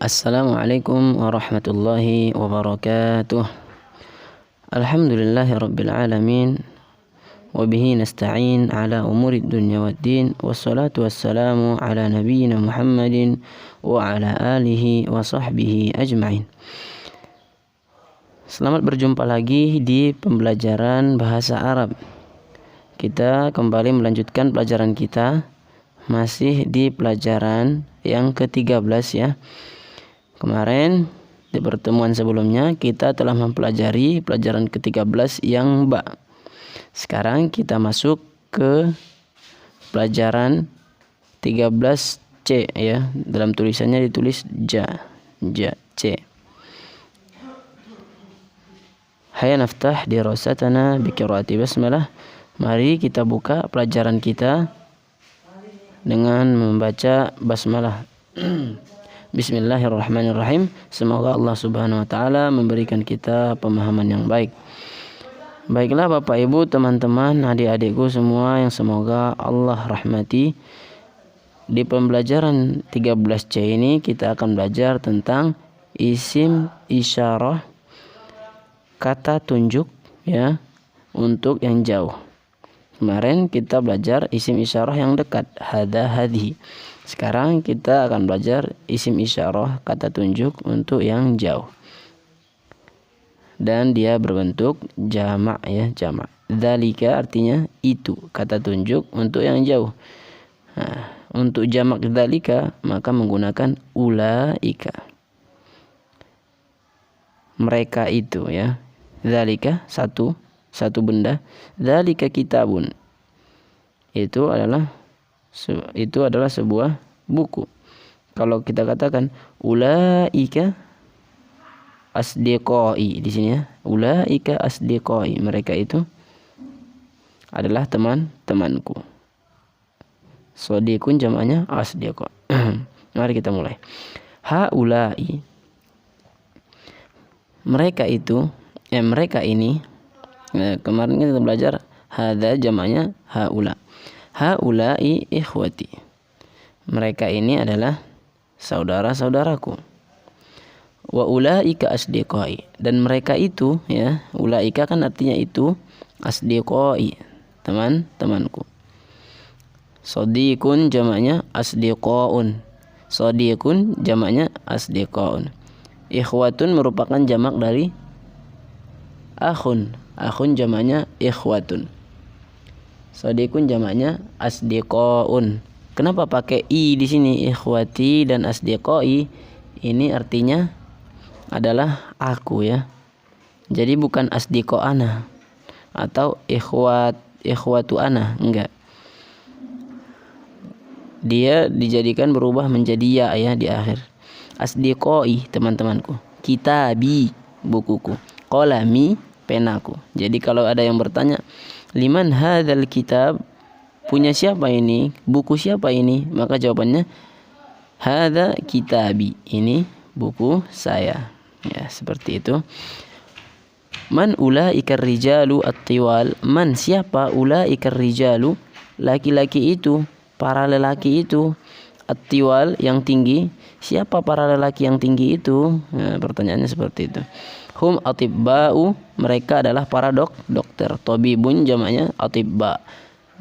Assalamualaikum warahmatullahi wabarakatuh. Alhamdulillahi rabbil alamin. Wabihi nasta'in ala umuri dunya waddin. Wassalatu wassalamu ala nabiyyina Muhammadin wa ala alihi wa sahbihi ajma'in. Selamat berjumpa lagi di pembelajaran bahasa Arab. Kita kembali melanjutkan pelajaran kita. Masih di pelajaran yang ke-13 ya. Kemarin di pertemuan sebelumnya kita telah mempelajari pelajaran ke-13 yang ba. Sekarang kita masuk ke pelajaran 13C ya. Dalam tulisannya ditulis C. Hayya naftah dirasatana bi qiraati basmalah. Mari kita buka pelajaran kita dengan membaca basmalah. Bismillahirrahmanirrahim. Semoga Allah Subhanahu wa taala memberikan kita pemahaman yang baik. Baiklah Bapak Ibu, teman-teman, adik-adikku semua yang semoga Allah rahmati. Di pembelajaran 13C ini kita akan belajar tentang isim isyarah, kata tunjuk ya, untuk yang jauh. Kemarin kita belajar isim isyarah yang dekat, hada, hadhi. Sekarang kita akan belajar isim isyarah, kata tunjuk untuk yang jauh. Dan dia berbentuk jamak ya, jamak. Dzalika artinya itu, kata tunjuk untuk yang jauh. Nah, untuk jamak dzalika maka menggunakan ulaika. Mereka itu ya. Dzalika satu benda. Dzalika kitabun. Itu adalah sebuah buku. Kalau kita katakan ulaika asdiqai di sini ya. Ulaika asdiqai, mereka itu adalah teman-temanku. Shadiqun jamaknya asdiqa. Mari kita mulai. Haulai, mereka itu, mereka ini. Nah, kemarin kita belajar hadza jamaknya haula. Haulai ikhwati. Mereka ini adalah saudara-saudaraku. Wa ulaika asdiqai, dan mereka itu ya, ulaika kan artinya itu, asdiqai, teman-temanku. Shadiqun jamaknya asdiqaun. Shadiqun jamaknya asdiqaun. Ikhwatun merupakan jamak dari akhun. Akhun jamaknya ikhwatun. Shadiqun jamaknya asdiqaun. Kenapa pakai i di sini, ikhwati dan asdiqai? Ini artinya adalah aku ya. Jadi bukan asdiqo ana atau ikhwatu ana, enggak. Dia dijadikan berubah menjadi ya di akhir. Asdiqai, teman-temanku. Kitabi, bukuku. Qalami, penaku. Jadi kalau ada yang bertanya, liman hadzal kitab, punya siapa ini, buku siapa ini, maka jawabannya hadza kitabi, ini buku saya ya, seperti itu. Man ulaika rijalu at-tiwal, man siapa, ulaika rijalu laki-laki itu, para lelaki itu, at-tiwal yang tinggi, siapa para lelaki yang tinggi itu? Nah, pertanyaannya seperti itu. Hum atibba'u, mereka adalah para dokter. Tabibun jamaknya atibba.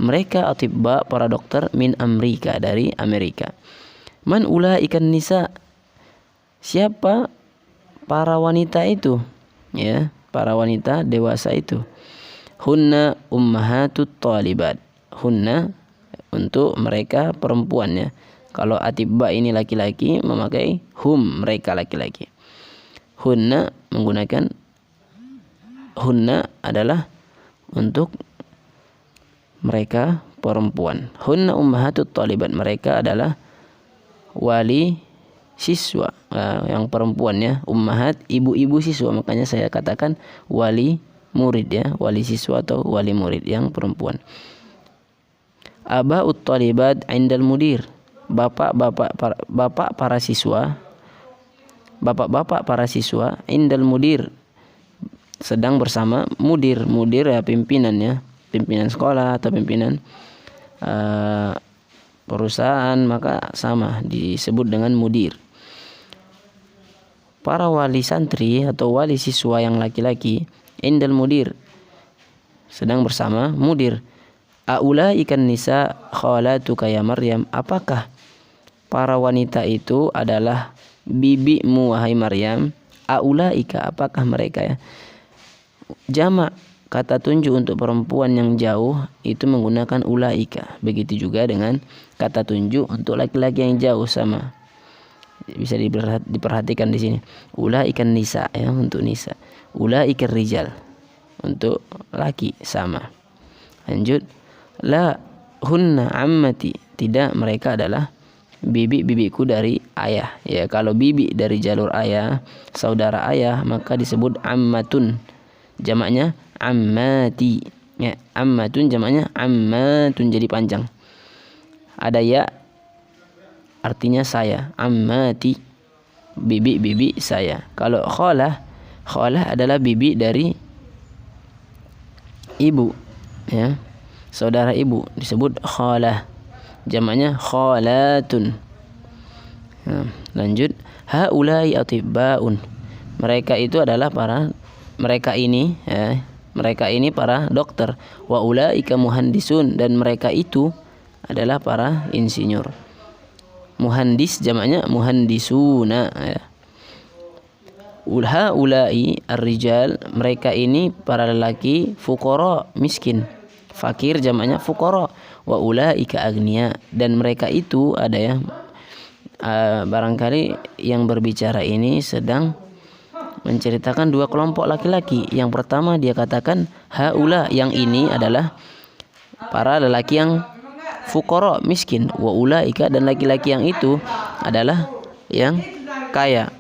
Mereka atibba, para dokter, min Amerika, dari Amerika. Man ulaikan nisa, siapa para wanita itu? Ya, para wanita dewasa itu. Hunna ummahatut talibat. Hunna untuk mereka perempuannya. Kalau atibba ini laki-laki, memakai hum, mereka laki-laki. Hunna menggunakan hunna adalah untuk mereka perempuan. Hunna ummahatut talibat, mereka adalah wali siswa yang perempuan ya. Ummahat, ibu-ibu siswa, makanya saya katakan wali murid ya, wali siswa atau wali murid yang perempuan. Abaut talibat indal mudir, bapak-bapak para siswa, bapak-bapak para siswa, indal mudir, sedang bersama mudir ya, pimpinan ya, pimpinan sekolah atau pimpinan perusahaan, maka sama disebut dengan mudir. para wali santri atau wali siswa yang laki-laki indal mudir, sedang bersama mudir. Aulaikan nisa khalatuka ya Maryam, apakah para wanita itu adalah bibimu wahai Maryam? Aulaika, apakah mereka ya? Jamak kata tunjuk untuk perempuan yang jauh itu menggunakan ulaika. Begitu juga dengan kata tunjuk untuk laki-laki yang jauh, sama. Bisa diperhatikan di sini. Ulaikan nisa ya, untuk nisa. Ulaikar rijal untuk laki, sama. Lanjut. La hunna ammati, tidak, mereka adalah bibi-bibiku dari ayah. Ya, kalau bibi dari jalur ayah, saudara ayah, maka disebut ammatun. Jamaknya ammati. Ya, ammatun jamaknya ammatun, jadi panjang. Ada ya, artinya saya. Ammati, bibi-bibi saya. Kalau khalah, khalah adalah bibi dari ibu, ya, saudara ibu, disebut khalah. Jamaknya khalatun. Nah, lanjut. Haulai atibbaun, mereka itu adalah mereka ini para dokter. Wa ulaika muhandisun, dan mereka itu adalah para insinyur. Muhandis jamaknya muhandisuna, ya. Haulai ar-rijal, mereka ini para lelaki. Fuqara, miskin. Fakir jamaknya fuqara. Wa ulaika agniya, dan mereka itu ada ya, barangkali yang berbicara ini sedang menceritakan dua kelompok laki-laki. Yang pertama dia katakan haula, yang ini adalah para lelaki yang fuqara, miskin. Wa ulaika, dan laki-laki yang itu adalah yang kaya.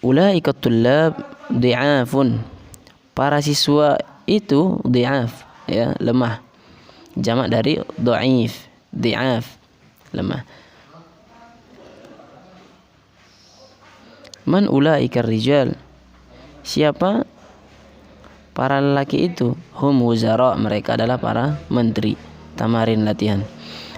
Ulaika tullab di'afun, para siswa itu di'af, ya, lemah. Jamak dari dhaif, di'af, lemah. Man ulaika rijal, siapa para lelaki itu? Hum wuzara, mereka adalah para menteri. Tamarin latihan.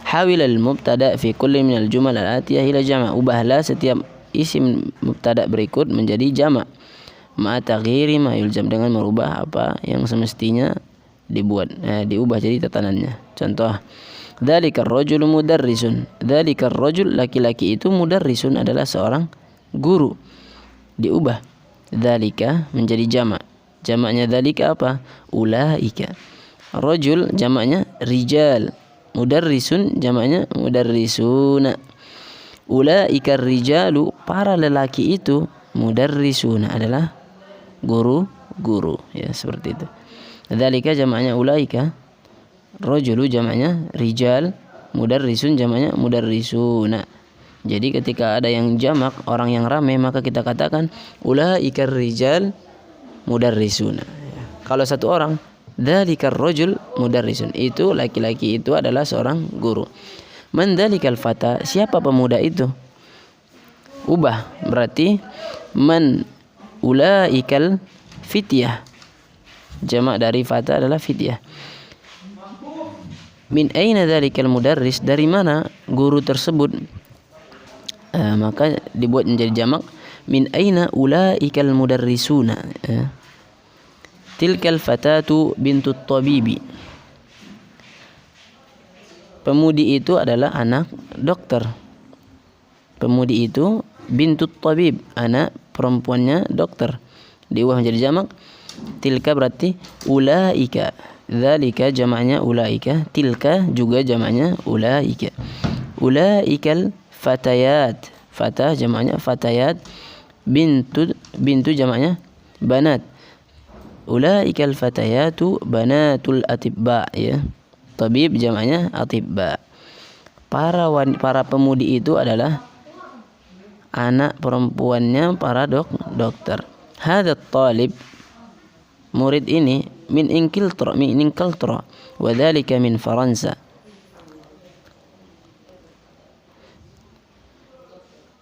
Hawil al-mubtada fi kulli min al-jumal al-atiyah ila jama', ubahlah setiap isim mubtada berikut menjadi jamak. Ma taghyiri ma yuljam, dengan merubah apa yang semestinya diubah jadi tatanannya. Contoh, dzalikar rajulu mudarrisun, dzalikar rajul, laki-laki itu, mudarrisun adalah seorang guru. Diubah dzalika menjadi jamak. Jamaknya dzalika apa? Ulaika. Rajul jamaknya rijal, mudarrisun jamaknya mudarrisuna. Ulaika rijalu, para lelaki itu, mudarrisuna adalah guru-guru, ya, seperti itu. Dzalika jamaknya ulaika, rajulu jamaknya rijal, mudarrisun jamaknya mudarrisuna. Jadi ketika ada yang jamak, orang yang ramai, maka kita katakan ulaika rijal mudarrisuna. Kalau satu orang, dzalikar rajul mudarrisun, itu laki-laki itu adalah seorang guru. Man dzalikal fata, siapa pemuda itu? Ubah, berarti man ulaikal fityah, jamak dari fata adalah fityah. Min aina dzalikal mudarris, dari mana guru tersebut? Maka dibuat menjadi jamak. Min aina ulaikal mudarrisuna. Tilkal fatatu bintut tabibi, pemudi itu adalah anak dokter. Pemudi itu bintut tabib, anak perempuannya dokter. Diubah menjadi jamak. Tilka berarti ulaika, dzalika jamaknya ulaika, tilka juga jamaknya ulaika. Ulaikal fatayat, fatah jamaknya fatayat, bintu jamaknya banat. Ulaikal fatayatu banatul atibba, ya. Tabib jamaknya atibba. Para pemudi itu adalah anak perempuannya para dokter. Hadat talib, murid ini, min Ingiltere, wa dzalika min Faransa.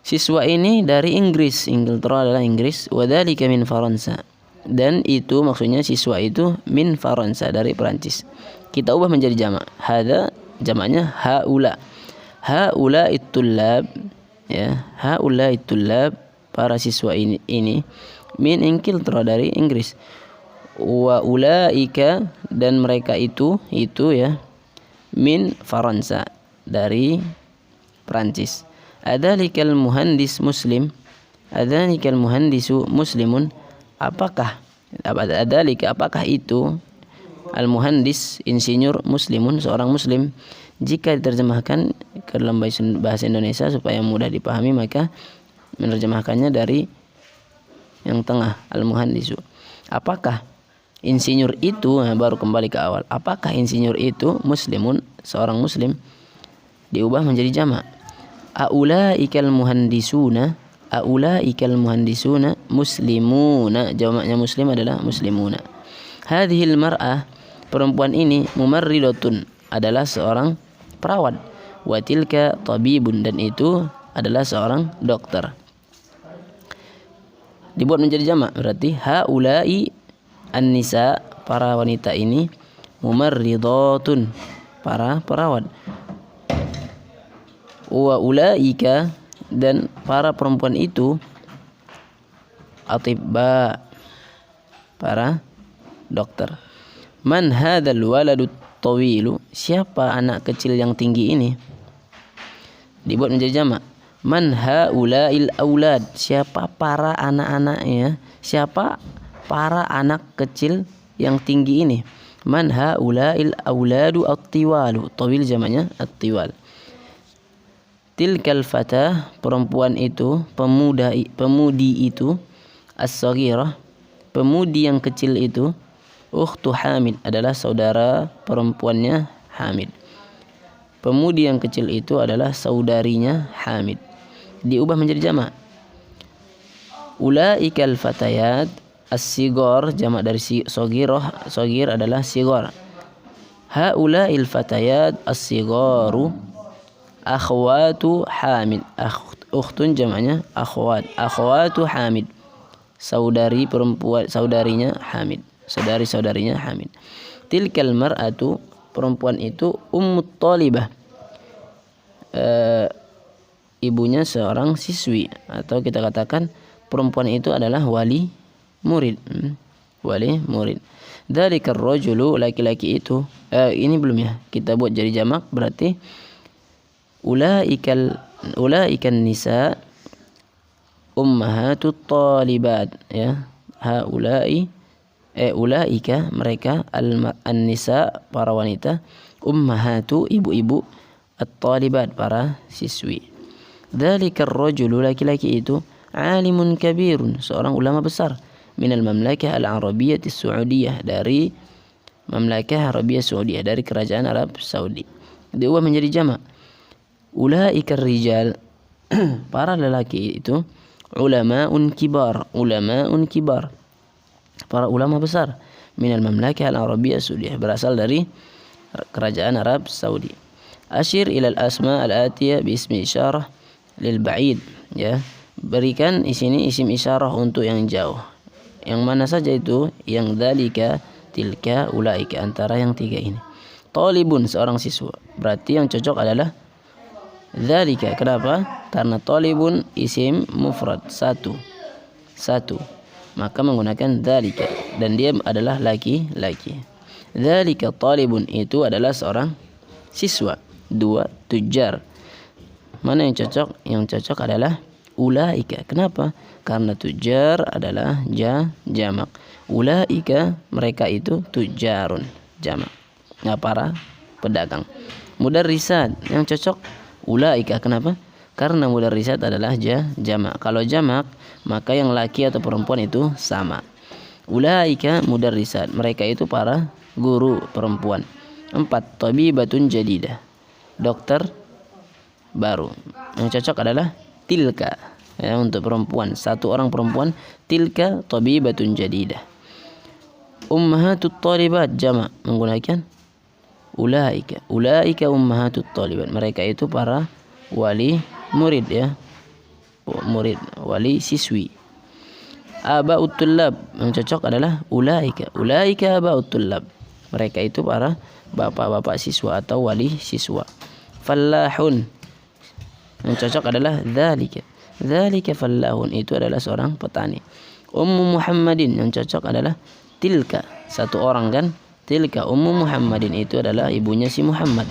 Siswa ini dari Inggris, Ingiltere adalah Inggris, wa dzalika min Faransa, dan itu maksudnya siswa itu min Faransa, dari Perancis. Kita ubah menjadi jamak. Hada jamaknya haula. Haula itullab, ya, haulai tullab, para siswa ini min Ingiltere, dari Inggris, wa ulaika, dan mereka itu ya, min Faransa, dari Prancis. Adzalikal muhandis muslim, adzalikal muhandisu muslimun, apakah itu al muhandis, insinyur, muslimun, seorang muslim. Jika diterjemahkan ke dalam bahasa Indonesia supaya mudah dipahami, maka menerjemahkannya dari yang tengah, al muhandisu. Apakah insinyur itu, baru kembali ke awal, apakah insinyur itu muslimun, seorang muslim, diubah menjadi jamak. Aulaikal muhandisuna, aulaikal muhandisuna muslimuna, jamaknya muslim adalah muslimuna. Hadhil mar'ah, perempuan ini, mumarridatun, adalah seorang perawat, wa tilka tabibun, dan itu adalah seorang dokter. Dibuat menjadi jamak, berarti haulai an-nisa, para wanita ini, mumarridatun, para perawat, wa ulaika, dan para perempuan itu, atibba, para dokter. Man hadzal waladut tawilu, siapa anak kecil yang tinggi ini? Dibuat menjadi jamak. Man haulail aulad, siapa para anak-anaknya, siapa para anak kecil yang tinggi ini? Man haulail auladu at-tiwalu, tawil jamaknya at-tiwal. Tilkal fatah, perempuan itu, pemudi itu, as-saghirah, pemudi yang kecil itu, ukhtu Hamid, adalah saudara perempuannya Hamid. Pemudi yang kecil itu adalah saudarinya Hamid. Diubah menjadi jamak. Ulaikal fatayat, as-sighar, jamak dari saghirah, saghir adalah sighar. Haulail fatayat as-sigharu akhwatu Hamid. Ukhtun jamaknya akhwat, akhwatu Hamid, saudari perempuan, saudarinya Hamid, saudari-saudarinya Hamid. Tilkal mar'atu, perempuan itu, ummut talibah, ibunya seorang siswi, atau kita katakan perempuan itu adalah wali murid, wali murid. Dzalikar rajulu, laki-laki itu, ini belum ya, kita buat jadi jamak, berarti ulaikan nisa ummahatut talibat, ya, ulaika, mereka, an-nisa, para wanita, ummahatu, ibu-ibu, at-talibat, para siswi. Dzalikar rajulu, laki-laki itu, alimun kabirun, seorang ulama besar, minal mamlakah al-arabiyyah as-saudiyah, dari mamlakah Arabia Saudiyah, dari kerajaan Arab Saudi. Diubah menjadi jamak. Ulaikar rijal, para lelaki itu, ulamaun kibar, ulamaun kibar, para ulama besar, minal mamlakah al-arabiyyah as-saudiyah, berasal dari kerajaan Arab Saudi. Asyir ilal asma al-atiyah bi ismi isyarah lil ba'id, ya, berikan di sini isim isyarah untuk yang jauh. Yang mana saja itu? Yang dzalika, tilka, ulaika, antara yang tiga ini. Talibun, seorang siswa, berarti yang cocok adalah dzalika. Kenapa? Karena talibun isim mufrad, satu, maka menggunakan dzalika, dan dia adalah laki-laki. Dzalika talibun, itu adalah seorang siswa. Dua, tujar. Mana yang cocok? Yang cocok adalah ulaika. Kenapa? Karena tujar adalah jamak. Ulaika, mereka itu, tujarun, jamak, nah, para pedagang. Mudarrisat, yang cocok ulaika. Kenapa? Karena mudarrisat adalah jamak. Kalau jamak, maka yang laki atau perempuan itu sama. Ulaika mudarrisat, mereka itu para guru perempuan. 4. Tabibatun jadidah, dokter baru. Yang cocok adalah tilka, ya, untuk perempuan, satu orang perempuan. Tilka tabibatun jadidah. Ummahatut talibat, jamak, menggunakan ulaika. Ulaika ummahatut talibat, mereka itu para wali murid, ya, murid, wali siswi. Aba'ut tullab, yang cocok adalah ulaika. Ulaika aba'ut tullab, mereka itu para bapak-bapak siswa atau wali siswa. Fallahun, Yang cocok adalah dzalika. Dzalika fallahun, itu adalah seorang petani. Ummu Muhammadin, yang cocok adalah tilka, satu orang kan. Tilka Ummu Muhammadin, itu adalah ibunya si Muhammad.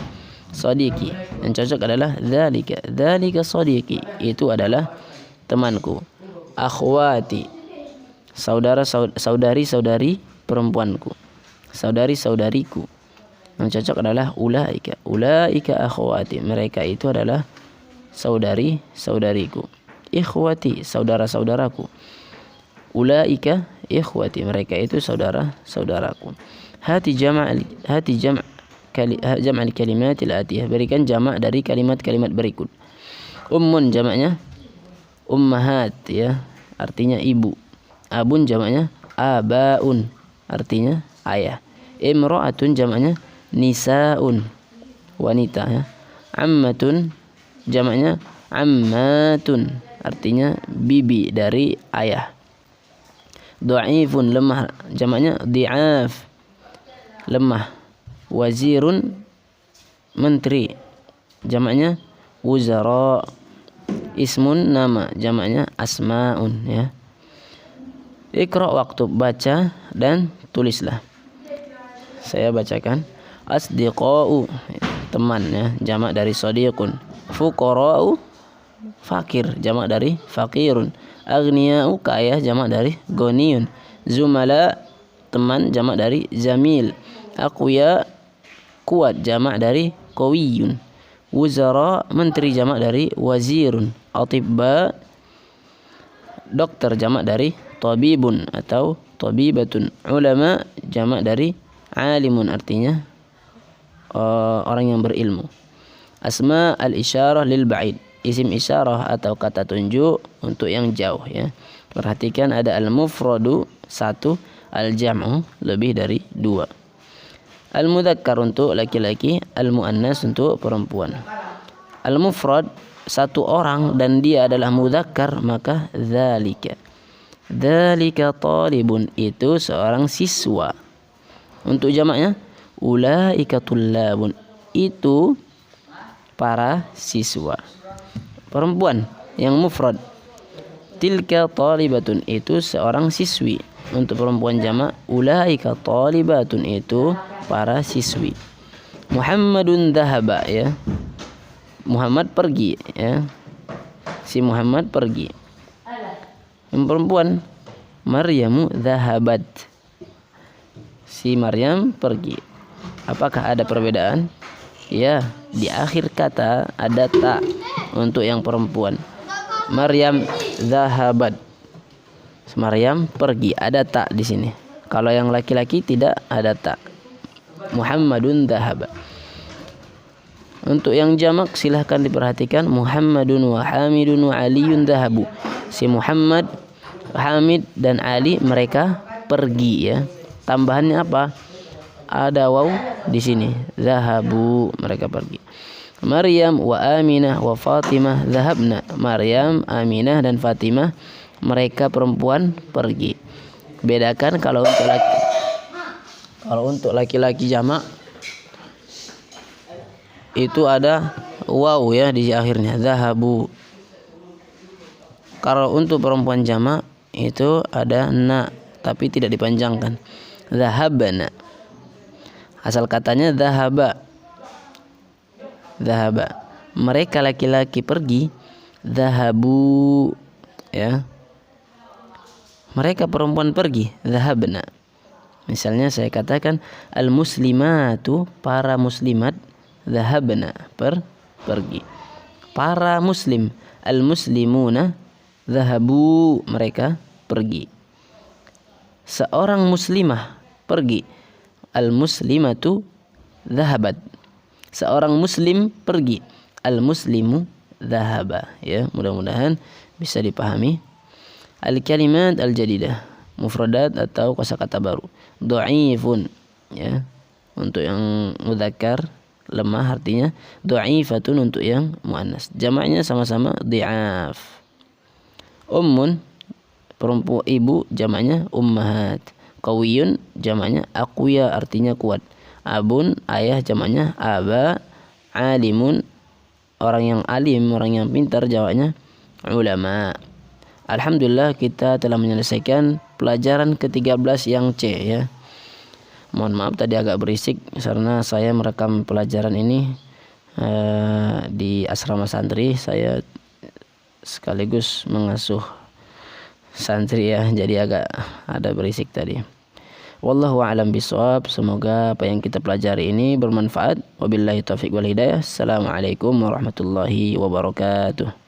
Sadiqi, yang cocok adalah dzalika. Dzalika sadiqi, itu adalah temanku. Akhwati, saudari-saudari perempuanku, saudari-saudariku. Yang cocok adalah ulaika. Ulaika akhwati, mereka itu adalah saudari-saudariku. Ikhwati, saudara-saudaraku. Ulaika ikhwati, mereka itu saudara-saudaraku. Hati jam'al kalimatil atiyah, berikan jamak dari kalimat-kalimat berikut. Ummun jamaknya ummahat, ya, artinya ibu. Abun jamaknya abaun, artinya ayah. Imra'atun jamaknya nisaun, wanita, ya. Ammatun jamaknya ammatun, artinya bibi dari ayah. Dha'ifun, lemah, jamaknya dhi'af, lemah. Wazirun, menteri, jamaknya wuzara. Ismun, nama, jamaknya asmaun, ya. Iqra, waktu, baca dan tulislah. Saya bacakan. Asdiqa'u, teman, ya, jamak dari sadiqun. Fuqara'u, fakir, jamak dari fakirun. Aghniya'u, kaya, jamak dari ghaniyun. Zumala, teman, jamak dari zamil. Aqwiya, kuat, jamak dari qawiyun. Wuzara, menteri, jamak dari wazirun. Atibba, dokter, jamak dari tabibun atau tabibatun. Ulama, jamak dari alimun, artinya orang yang berilmu. Asma al-isyarah lil ba'id, isim isyarah atau kata tunjuk untuk yang jauh, ya. Perhatikan ada al-mufradu, satu, al-jam'u, lebih dari dua. Al-mudzakkar untuk laki-laki, al-muannas untuk perempuan. Al-mufrad, satu orang dan dia adalah mudzakkar, maka dzalika. Dzalika talibun, itu seorang siswa. Untuk jamaknya ulaika tullabun, itu para siswa. Perempuan yang mufrad, tilka talibatun, itu seorang siswi. Untuk perempuan jamak ulaika talibatun, itu para siswi. Muhammadun dhahaba, ya, Muhammad pergi, ya, si Muhammad pergi. Yang perempuan Maryamu dhahabat, si Maryam pergi. Apakah ada perbedaan? Ya, di akhir kata ada ta untuk yang perempuan. Maryam dhahabat, Maryam pergi, ada ta di sini. Kalau yang laki-laki tidak ada ta. Muhammadun dhahaba. Untuk yang jamak silahkan diperhatikan. Muhammadun wa Hamidun wa Aliyun dhahabu. Si Muhammad, Hamid dan Ali mereka pergi, ya. Tambahannya apa? Ada waw di sini. Dhahabu, mereka pergi. Maryam wa Aminah wa Fatimah dhahabna. Maryam, Aminah dan Fatimah mereka perempuan pergi. Bedakan kalau untuk laki-laki jamak itu ada waw, ya, di akhirnya, dhahabu. Kalau untuk perempuan jamak itu ada na tapi tidak dipanjangkan, dhahabna. Asal katanya dhahaba. Dhahaba. Mereka laki-laki pergi, dhahabu, ya. Mereka perempuan pergi, dhahabna. Misalnya saya katakan al-muslimatu, para muslimat, dhahabna, pergi. Para muslim, al-muslimuna, dhahabu, mereka pergi. Seorang muslimah pergi, al-muslimatu dhahabat. Seorang muslim pergi, al-muslimu dhahaba, ya. Mudah-mudahan bisa dipahami. Al-kalimat al-jadidah, mufradat atau kosakata baru. Dha'ifun, ya, untuk yang mudzakkar lemah artinya. Dha'ifatun untuk yang muannas, jamaknya sama-sama dhi'af. Ummun, perempuan ibu, jamaknya ummahat. Qawiyun, jamaknya aqwiya, artinya kuat. Abun, ayah, jamaknya aba. Alimun, orang yang alim, orang yang pintar, jawabnya ulama. Alhamdulillah kita telah menyelesaikan pelajaran ke-13 yang C ya. Mohon maaf tadi agak berisik karena saya merekam pelajaran ini di asrama santri. Saya sekaligus mengasuh santri ya, jadi agak ada berisik tadi. Wallahu a'lam bishawab. Semoga apa yang kita pelajari ini bermanfaat. Wabillahi taufiq wal hidayah. Assalamualaikum warahmatullahi wabarakatuh.